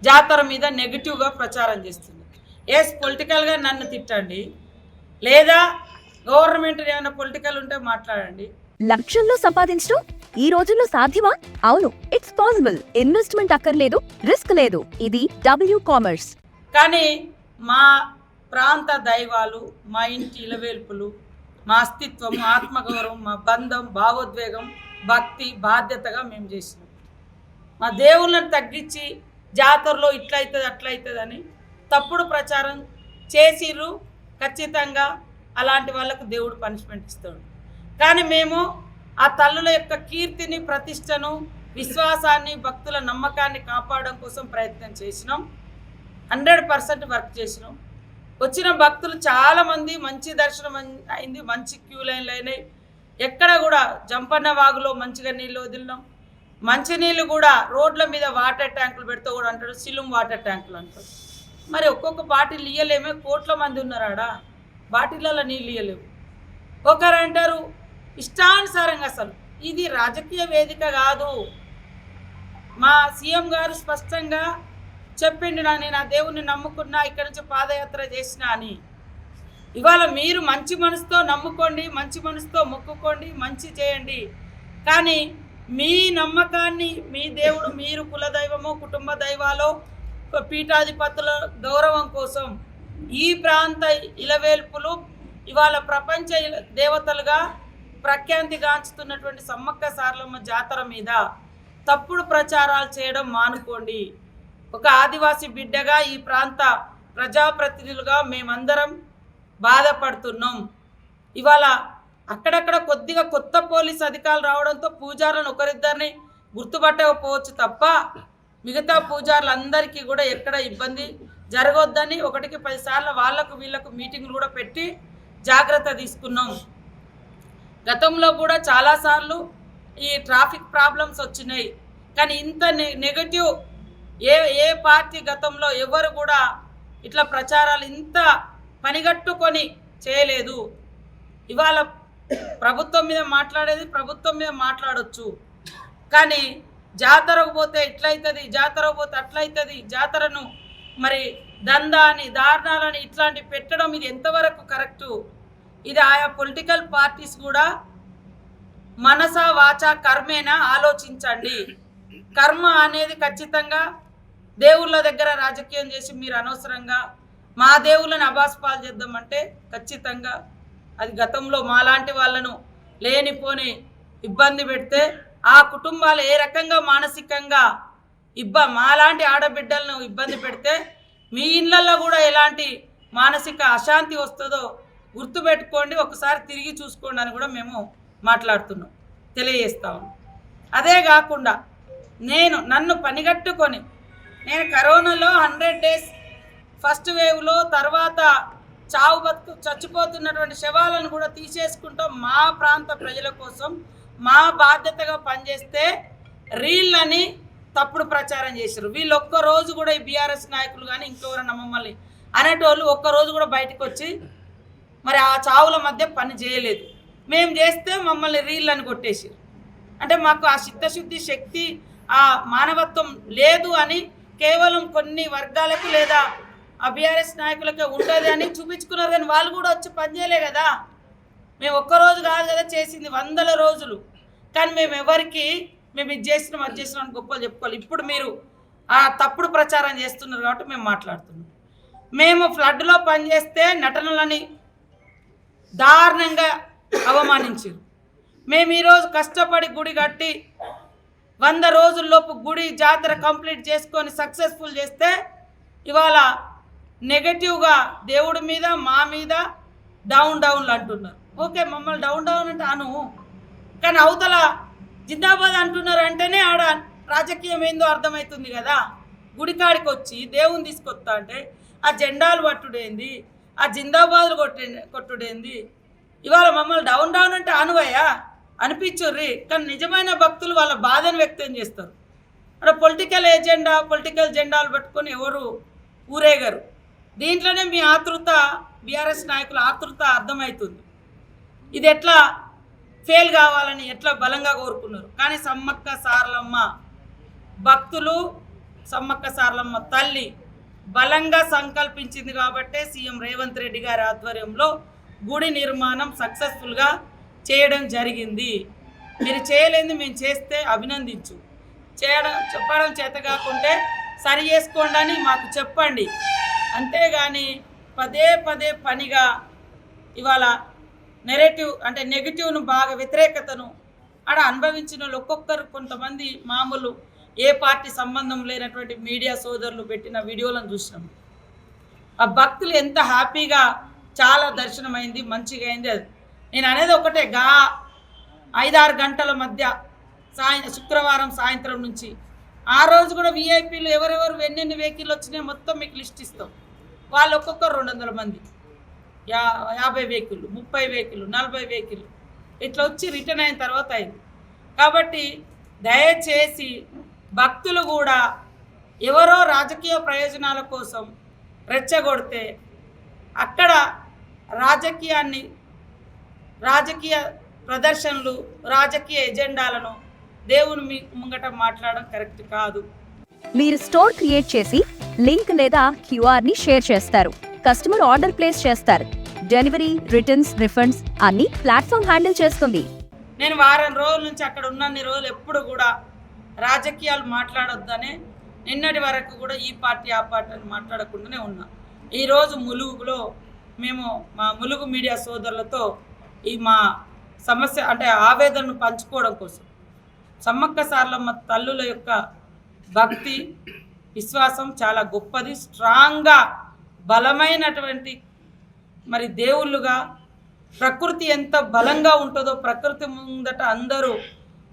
జాతర మీద నెగిటివ్గా ప్రచారం చేస్తుంది. పొలిటికల్గా నన్ను తిట్టండి, లేదా గవర్నమెంట్ ఏమైనా పొలిటికల్ ఉంటే మాట్లాడండి. లక్షల్లో సంపాదించడం ఈ రోజుల్లో సాధ్యమా? అవును, ఇట్స్ పాసిబుల్. ఇన్వెస్ట్మెంట్ అక్కర్లేదు, రిస్క్ లేదు. ఇది డబ్ల్యూ కామర్స్. కానీ మా ప్రాంత దైవాలు, మా ఇంటి ఇలవేల్పులు, మా అస్తిత్వం, ఆత్మగౌరవం, మా బంధం, భావోద్వేగం, భక్తి, బాధ్యతగా మేము చేసినాం. మా దేవుళ్ళని తగ్గించి జాతరలో ఇట్లయితుంది అట్లయితుందని తప్పుడు ప్రచారం చేసిర్రు. ఖచ్చితంగా అలాంటి వాళ్ళకు దేవుడు పనిష్మెంట్ ఇస్తాడు. కానీ మేము ఆ తల్లుల యొక్క కీర్తిని, ప్రతిష్టను, విశ్వాసాన్ని, భక్తుల నమ్మకాన్ని కాపాడడం కోసం ప్రయత్నం చేసినాం. 100% వర్క్ చేసినాం. వచ్చిన భక్తులు చాలామంది, మంచి దర్శనం అయింది, మంచి క్యూ లైన్లు అయినాయి. ఎక్కడ కూడా జంపన్న వాగులో మంచిగా నీళ్ళు వదిలినాం. మంచినీళ్ళు కూడా రోడ్ల మీద వాటర్ ట్యాంకులు పెడితే కూడా అంటాడు సిలుం వాటర్ ట్యాంకులు అంటాడు. మరి ఒక్కొక్క బాటిల్ ఇయ్యలేమే, కోట్ల మంది ఉన్నారాడా, బాటిళ్ళలో నీళ్ళు ఇయ్యలేవు. ఒకరు అంటారు ఇష్టానుసారంగా. అసలు ఇది రాజకీయ వేదిక కాదు. మా సీఎం గారు స్పష్టంగా చెప్పిండు, నేను ఆ దేవుణ్ణి నమ్ముకున్నా, ఇక్కడి నుంచి పాదయాత్ర చేసినా అని. ఇవాళ మీరు మంచి మనసుతో నమ్ముకోండి, మంచి మనసుతో మొక్కుకోండి, మంచి చేయండి. కానీ మీ నమ్మకాన్ని, మీ దేవుడు, మీరు కులదైవమో కుటుంబ దైవాలో పీఠాధిపతుల గౌరవం కోసం ఈ ప్రాంత ఇలవేల్పులు ఇవాళ ప్రపంచ దేవతలుగా ప్రఖ్యాతిగాంచుతున్నటువంటి సమ్మక్క సారలమ్మ జాతర మీద తప్పుడు ప్రచారాలు చేయడం మానుకోండి. ఒక ఆదివాసీ బిడ్డగా, ఈ ప్రాంత ప్రజాప్రతినిధులుగా మేమందరం బాధపడుతున్నాం. ఇవాళ అక్కడక్కడ కొద్దిగా కొత్త పోలీస్ అధికారులు రావడంతో పూజారులను ఒకరిద్దరిని గుర్తుపట్టకపోవచ్చు తప్ప మిగతా పూజారులందరికీ కూడా ఎక్కడ ఇబ్బంది జరగొద్దని 1కి 10 సార్లు వాళ్ళకు వీళ్ళకు మీటింగ్లు కూడా పెట్టి జాగ్రత్త తీసుకున్నాం. గతంలో కూడా చాలాసార్లు ఈ ట్రాఫిక్ ప్రాబ్లమ్స్ వచ్చినాయి. కానీ ఇంత నెగటివ్ ఏ పార్టీ గతంలో ఎవరు కూడా ఇట్లా ప్రచారాలు ఇంత పనిగట్టుకొని చేయలేదు. ఇవాళ ప్రభుత్వం మీద మాట్లాడేది ప్రభుత్వం మీద మాట్లాడొచ్చు, కానీ జాతరకు పోతే ఇట్లయితుంది, జాతరకు పోతే అట్లయితుంది, జాతరను మరి దందాని, దారుణాలని ఇట్లాంటి పెట్టడం ఇది ఎంతవరకు కరెక్టు? ఇది ఆయా పొలిటికల్ పార్టీస్ కూడా మనస వాచ కర్మేనా ఆలోచించండి. కర్మ అనేది ఖచ్చితంగా దేవుళ్ళ దగ్గర రాజకీయం చేసి మీరు అనవసరంగా మా దేవుళ్ళని అబాస్పాలు చేద్దామంటే ఖచ్చితంగా అది గతంలో మాలాంటి వాళ్ళను లేనిపోని ఇబ్బంది పెడితే ఆ కుటుంబాలు ఏ రకంగా మానసికంగా మాలాంటి ఆడబిడ్డలను ఇబ్బంది పెడితే మీ ఇళ్ళల్లో కూడా ఎలాంటి మానసిక అశాంతి వస్తుందో గుర్తుపెట్టుకోండి, ఒకసారి తిరిగి చూసుకోండి అని కూడా మేము మాట్లాడుతున్నాం, తెలియజేస్తాము. అదే కాకుండా నన్ను పనిగట్టుకొని నేను కరోనాలో 100 days ఫస్ట్ వేవ్లో తర్వాత చావు బతుకు చచ్చిపోతున్నటువంటి శవాలను కూడా తీసేసుకుంటాం మా ప్రాంత ప్రజల కోసం మా బాధ్యతగా పనిచేస్తే రీళ్ళని తప్పుడు ప్రచారం చేశారు. వీళ్ళు ఒక్కరోజు కూడా ఈ బీఆర్ఎస్ నాయకులు కానీ ఇంకెవరన్నా మమ్మల్ని అనేటోళ్ళు ఒక్కరోజు కూడా బయటకు వచ్చి మరి ఆ చావుల మధ్య పని చేయలేదు. మేము చేస్తే మమ్మల్ని రీళ్ళని కొట్టేసారు. అంటే మాకు ఆ చిత్తశుద్ధి, శక్తి, ఆ మానవత్వం లేదు అని కేవలం కొన్ని వర్గాలకు లేదా ఆ బీఆర్ఎస్ నాయకులకే ఉంటుంది అని చూపించుకున్నారు. కానీ వాళ్ళు కూడా వచ్చి పనిచేయలే కదా. మేము ఒక్కరోజు కాదు కదా చేసింది, 100 రోజులు. కానీ మేము ఎవరికి మేము ఇది చేసినాం అది చేసినాం అని గొప్పలు చెప్పుకోవాలి. ఇప్పుడు మీరు ఆ తప్పుడు ప్రచారం చేస్తున్నారు కాబట్టి మేము మాట్లాడుతున్నాం. మేము ఫ్లడ్లో పనిచేస్తే నటనలని దారుణంగా అవమానించారు. మేము ఈరోజు కష్టపడి గుడి కట్టి 100 రోజుల్లోపు గుడి జాతర కంప్లీట్ చేసుకొని సక్సెస్ఫుల్ చేస్తే ఇవాళ నెగటివ్గా దేవుడి మీద మా మీద డౌన్లు అంటున్నారు. ఓకే, మమ్మల్ని డౌన్ అంటే అను, కానీ అవతల జిందాబాద్ అంటున్నారు అంటేనే ఆడ రాజకీయం ఏందో అర్థమవుతుంది కదా. గుడికాడికి వచ్చి దేవుని తీసుకొస్తా అంటే ఆ జెండాలు పట్టుడేంది, ఆ జిందాబాదులు కొట్టుడేంది. ఇవాళ మమ్మల్ని డౌన్ అంటే అనువయ్యా అనిపించుర్రి. కానీ నిజమైన భక్తులు వాళ్ళ బాధను వ్యక్తం చేస్తారు. అక్కడ పొలిటికల్ జెండాలు పట్టుకొని ఎవరు ఊరేగరు. దీంట్లోనే మీ ఆతృత, బీఆర్ఎస్ నాయకుల ఆతృత అర్థమవుతుంది. ఇది ఎట్లా ఫెయిల్ కావాలని ఎట్లా బలంగా కోరుకున్నారు. కానీ సమ్మక్క సారలమ్మ భక్తులు సమ్మక్క సారలమ్మ తల్లి బలంగా సంకల్పించింది కాబట్టే సీఎం రేవంత్ రెడ్డి గారి ఆధ్వర్యంలో గుడి నిర్మాణం సక్సెస్ఫుల్గా చేయడం జరిగింది. మీరు చేయలేని మేము చేస్తే అభినందించు, చెప్పడం చేత కాకుంటే సరి చేసుకోండి అని మాకు చెప్పండి. అంతేగాని పదే పదే పనిగా ఇవాళ నెగిటివ్ను బాగా వ్యతిరేకతను ఆడ అనుభవించిన వాళ్ళు ఒక్కొక్కరు కొంతమంది మామూలు ఏ పార్టీ సంబంధం లేనటువంటి మీడియా సోదరులు పెట్టిన వీడియోలను చూసినాం. ఆ భక్తులు ఎంత హ్యాపీగా చాలా దర్శనమైంది, మంచిగా అయింది. అది నేను అనేది ఒకటే, 5-6 గంటల మధ్య శుక్రవారం సాయంత్రం నుంచి ఆ రోజు కూడా విఐపీలు ఎవరెవరు ఎన్నెన్ని వెహికల్ వచ్చినాయో మొత్తం మీకు లిస్ట్ ఇస్తాం. వాళ్ళు ఒక్కొక్కరు 200 మంది, 50 వెహికల్, 30 వెహికల్, 40 వెహికల్ ఇట్లా వచ్చి రిటర్న్ అయిన తర్వాత అయింది. కాబట్టి దయచేసి భక్తులు కూడా ఎవరో రాజకీయ ప్రయోజనాల కోసం రెచ్చగొడితే అక్కడ రాజకీయ ప్రదర్శనలు, రాజకీయ ఎజెండాలను దేవుని ముంగట మాట్లాడడం కరెక్ట్ కాదు. మీరు స్టోర్ క్రియేట్ చేసి లింక్ లేదా క్యూఆర్ ని షేర్ చేస్తారు. కస్టమర్ ఆర్డర్ ప్లేస్ చేస్తారు. డెలివరీ, రిటర్న్స్, రిఫండ్స్ అన్ని ప్లాట్ఫామ్ హ్యాండిల్ చేస్తుంది. నేను వారం రోజుల నుంచి అక్కడ ఉన్నన్ని రోజులు ఎప్పుడు కూడా రాజకీయాలు మాట్లాడొద్దనే, నిన్నటి వరకు కూడా ఈ పార్టీ ఆ పార్టీ అని మాట్లాడకుండానే ఉన్నా. ఈరోజు ములుగులో మేము మా ములుగు మీడియా సోదరులతో మా సమస్య ఆవేదనను పంచుకోవడం కోసం, సమ్మక్క సారలమ్మ తల్లుల యొక్క భక్తి విశ్వాసం చాలా గొప్పది, స్ట్రాంగ్గా బలమైనటువంటి మరి దేవుళ్ళుగా, ప్రకృతి ఎంత బలంగా ఉంటుందో ప్రకృతి ముందట అందరూ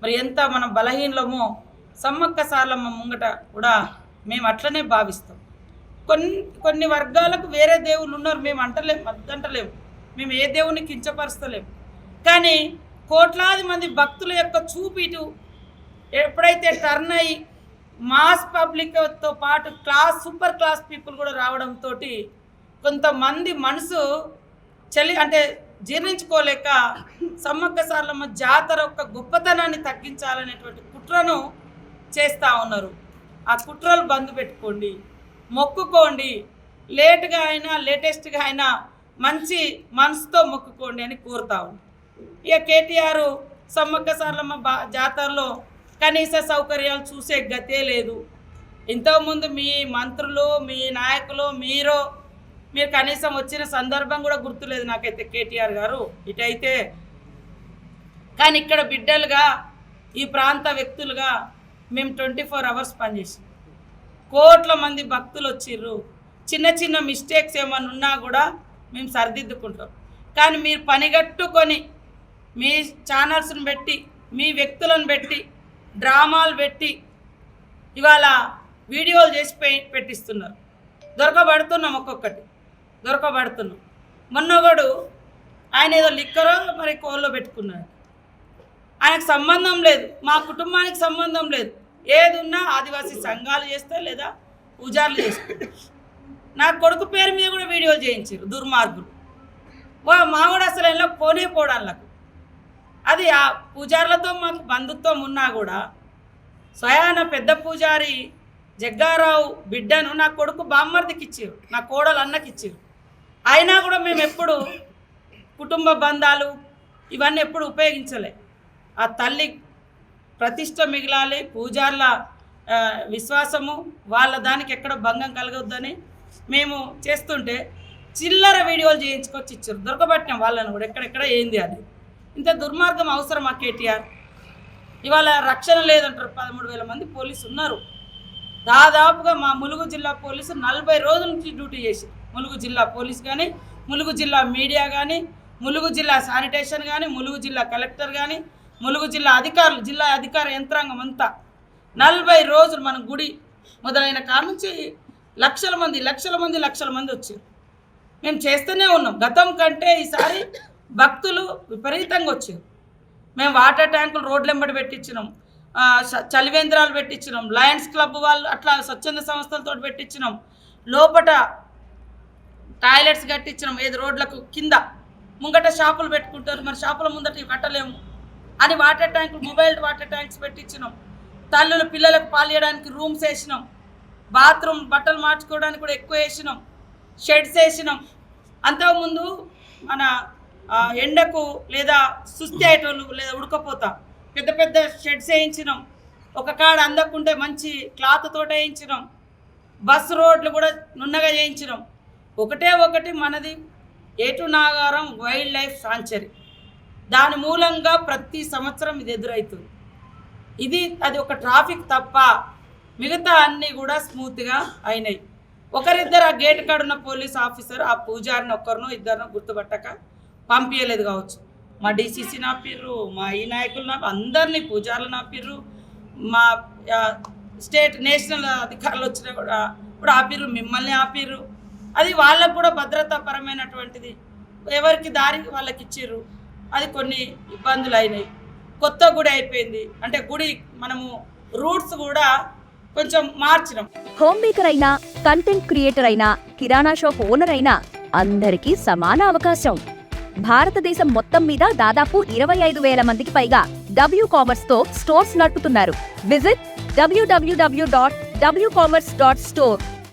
మరి ఎంత మనం బలహీనమో సమ్మక్క సారలమ్మ ముంగట కూడా మేము అట్లనే భావిస్తాం. కొన్ని వర్గాలకు వేరే దేవుళ్ళు ఉన్నారు, మేము అంటలేము, మేము ఏ దేవుని కించపరుస్తలేము. కానీ కోట్లాది మంది భక్తుల యొక్క చూపిటు ఎప్పుడైతే టర్న్ అయ్యి మాస్ పబ్లిక్తో పాటు సూపర్ క్లాస్ పీపుల్ కూడా రావడంతో కొంతమంది మనసు జీర్ణించుకోలేక సమ్మక్క సారలమ్మ జాతర యొక్క గొప్పతనాన్ని తగ్గించాలనేటువంటి కుట్రను చేస్తూ ఉన్నారు. ఆ కుట్రలు బంద్ పెట్టుకోండి, మొక్కుకోండి, లేట్గా అయినా లేటెస్ట్గా అయినా మంచి మనసుతో మొక్కుకోండి అని కోరుతా ఉన్నాం. ఇక కేటీఆర్ సమ్మక్క సారలమ్మ జాతరలో కనీస సౌకర్యాలు చూసే గతే లేదు. ఇంతకుముందు మీ మంత్రులు, మీ నాయకులు, మీరు కనీసం వచ్చిన సందర్భం కూడా గుర్తులేదు నాకైతే కేటీఆర్ గారు ఇటైతే. కానీ ఇక్కడ బిడ్డలుగా, ఈ ప్రాంత వ్యక్తులుగా మేము 24 అవర్స్ పనిచేసాం. కోట్ల మంది భక్తులు వచ్చిర్రు. చిన్న చిన్న మిస్టేక్స్ ఏమన్నా ఉన్నా కూడా మేము సరిదిద్దుకుంటాం. కానీ మీరు పనిగట్టుకొని మీ ఛానల్స్ని పెట్టి, మీ వ్యక్తులను పెట్టి, డ్రామాలు పెట్టి ఇవాళ వీడియోలు చేసి పెట్టిస్తున్నారు. దొరకబడుతున్నాం, ఒక్కొక్కటి దొరకబడుతున్నాం. మొన్నొకడు ఆయన ఏదో లిక్కరో మరి కోల్లో పెట్టుకున్నాడు. ఆయనకు సంబంధం లేదు, మా కుటుంబానికి సంబంధం లేదు. ఏది ఉన్నా ఆదివాసీ సంఘాలు చేస్తే లేదా పూజార్లు చేస్తారు. నా కొడుకు పేరు మీద కూడా వీడియోలు చేయించారు దుర్మార్గులు. మా కూడా అసలు ఎలా పోవడానికి అది ఆ పూజారులతో మాకు బంధుత్వం ఉన్నా కూడా స్వయాన పెద్ద పూజారి జగ్గారావు బిడ్డను నా కొడుకు బామ్మర్దికి ఇచ్చారు, నా కోడలు అన్నకి ఇచ్చారు. అయినా కూడా మేము ఎప్పుడు కుటుంబ బంధాలు ఇవన్నీ ఎప్పుడు ఉపయోగించలే. ఆ తల్లి ప్రతిష్ట మిగిలాలి, పూజార్ల విశ్వాసము వాళ్ళ దానికి ఎక్కడ భంగం కలగొద్దని మేము చేస్తుంటే చిల్లర వీడియోలు చేయించుకొచ్చి ఇచ్చారు. దొరకబట్టినాం వాళ్ళని కూడా ఎక్కడెక్కడ ఏంది అది. ఇంత దుర్మార్గం అవసరమా కేటీఆర్? ఇవాళ రక్షణ లేదంటారు. 13,000 మంది పోలీసు ఉన్నారు. దాదాపుగా మా ములుగు జిల్లా పోలీసు 40 రోజుల నుంచి డ్యూటీ చేసి, ములుగు జిల్లా పోలీసు కానీ, ములుగు జిల్లా మీడియా కానీ, ములుగు జిల్లా శానిటేషన్ కానీ, ములుగు జిల్లా కలెక్టర్ కానీ, ములుగు జిల్లా అధికారులు, జిల్లా అధికార యంత్రాంగం అంతా 40 రోజులు మన గుడి మొదలైన కాడ నుంచి లక్షల మంది వచ్చారు. మేము చేస్తూనే ఉన్నాం. గతం కంటే ఈసారి భక్తులు విపరీతంగా వచ్చారు. మేము వాటర్ ట్యాంకులు రోడ్లెంబడి పెట్టించినాం, చలివేంద్రాలు పెట్టించినాం, లయన్స్ క్లబ్ వాళ్ళు అట్లా స్వచ్ఛంద సంస్థలతో పెట్టించినాం, లోపట టాయిలెట్స్ కట్టించినాం. ఏది రోడ్లకు కింద ముంగట షాపులు పెట్టుకుంటారు, మరి షాపుల ముందట కట్టలేము అని వాటర్ ట్యాంకులు, మొబైల్ వాటర్ ట్యాంక్స్ పెట్టించినాం. తల్లులు పిల్లలకు పాలియడానికి రూమ్స్ వేసినాం. బాత్రూమ్ బట్టలు మార్చుకోవడానికి కూడా ఎక్కువ వేసినాం, షెడ్స్ వేసినాం. అంతకుముందు మన ఎండకు లేదా సుస్థి అయ్యేటోళ్ళు లేదా ఉడకపోతా పెద్ద పెద్ద షెడ్స్ వేయించినాం. ఒక కాడ అందకుంటే మంచి క్లాత్ తోట వేయించినాం. బస్సు రోడ్లు కూడా నున్నగా చేయించినాం. ఒకటి మనది ఏటు నాగారం వైల్డ్ లైఫ్ సాంచురీ. దాని మూలంగా ప్రతి సంవత్సరం ఇది ఎదురవుతుంది. అది ఒక ట్రాఫిక్ తప్ప మిగతా అన్నీ కూడా స్మూత్గా అయినాయి. ఒకరిద్దరు ఆ గేట్ కాడ ఉన్న పోలీస్ ఆఫీసర్ ఆ పూజారిని ఒక్కరినో ఇద్దరినో గుర్తుపట్టక పంపించలేదు కావచ్చు. మా డీసీసీ నాపిర్రు, మా ఈ నాయకులు అందరినీ పూజారులు నాపిర్రు, మా స్టేట్ నేషనల్ అధికారులు వచ్చినా కూడా ఆపిర్రు, మిమ్మల్ని ఆపిర్రు. అది వాళ్ళకు కూడా భద్రతాపరమైనటువంటిది, ఎవరికి దారికి వాళ్ళకి ఇచ్చిర్రు. అది కొన్ని ఇబ్బందులు అయినాయి. కొత్త గుడి అయిపోయింది అంటే గుడి మనము రూట్స్ కూడా కొంచెం మార్చినాం. హోమ్ మేకర్ అయినా, కంటెంట్ క్రియేటర్ అయినా, కిరాణా షాప్ ఓనర్ అయినా అందరికీ సమాన అవకాశం. భారతదేశం మొత్తం మీద దాదాపు 25,000 మందికి పైగా WCommerce తో స్టోర్స్ నడుపుతున్నారు. Visit www.wcommerce.store